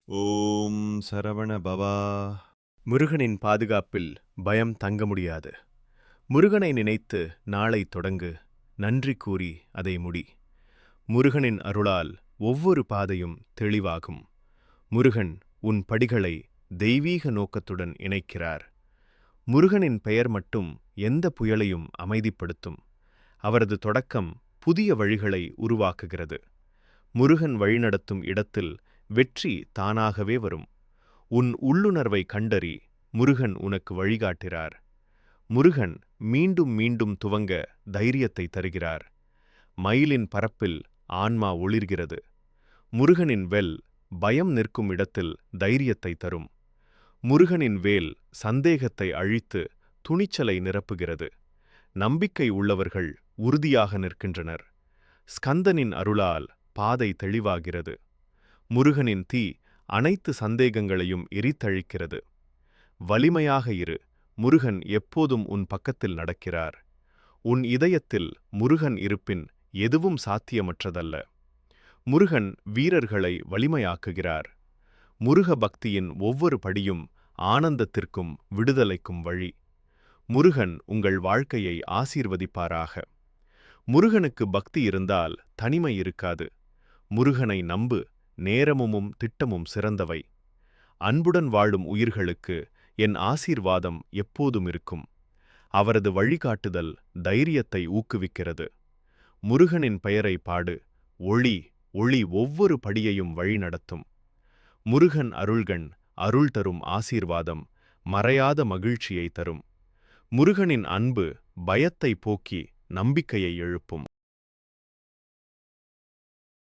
ஓம் சரவண பவா. முருகனின் பாதுகாப்பில் பயம் தங்க முடியாது. முருகனை நினைத்து நாளை தொடங்கு, நன்றி கூறி அதை முடி. முருகனின் அருளால் ஒவ்வொரு பாதையும் தெளிவாகும். முருகன் உன் படிகளை தெய்வீக நோக்கத்துடன் இணைக்கிறார். முருகனின் பெயர் மட்டும் எந்த புயலையும் அமைதிப்படுத்தும். அவரது தொடக்கம் புதிய வழிகளை உருவாக்குகிறது. முருகன் வழிநடத்தும் இடத்தில் வெற்றி தானாகவே வரும். உன் உள்ளுணர்வை கண்டறி, முருகன் உனக்கு வழிகாட்டுகிறார். முருகன் மீண்டும் மீண்டும் துவங்க தைரியத்தை தருகிறார். மயிலின் பரப்பில் ஆன்மா ஒளிர்கிறது. முருகனின் வெல் பயம் நிற்கும் இடத்தில் தைரியத்தை தரும். முருகனின் வேல் சந்தேகத்தை அழித்து துணிச்சலை நிரப்புகிறது. நம்பிக்கை உள்ளவர்கள் உறுதியாக நிற்கின்றனர். ஸ்கந்தனின் அருளால் பாதை தெளிவாகிறது. முருகனின் தீ அனைத்து சந்தேகங்களையும் எரித்தழிக்கிறது. வலிமையாக இரு, முருகன் எப்போதும் உன் பக்கத்தில் நடக்கிறார். உன் இதயத்தில் முருகன் இருப்பின் எதுவும் சாத்தியமற்றதல்ல. முருகன் வீரர்களை வலிமையாக்குகிறார். முருக பக்தியின் ஒவ்வொரு படியும் ஆனந்தத்திற்கும் விடுதலைக்கும் வழி. முருகன் உங்கள் வாழ்க்கையை ஆசீர்வதிப்பாராக. முருகனுக்கு பக்தி இருந்தால் தனிமை இருக்காது. முருகனை நம்பு, நேரமும் திட்டமும் சிறந்தவை. அன்புடன் வாழும் உயிர்களுக்கு என் ஆசீர்வாதம் எப்போதும் இருக்கும். அவரது வழிகாட்டுதல் தைரியத்தை ஊக்குவிக்கிறது. முருகனின் பெயரை பாடு, ஒளி ஒளி ஒவ்வொரு படியையும் வழிநடத்தும். முருகன் அருள்கண் அருள் தரும் ஆசீர்வாதம் மறையாத மகிழ்ச்சியை தரும். முருகனின் அன்பு பயத்தை போக்கி நம்பிக்கையை எழுப்பும்.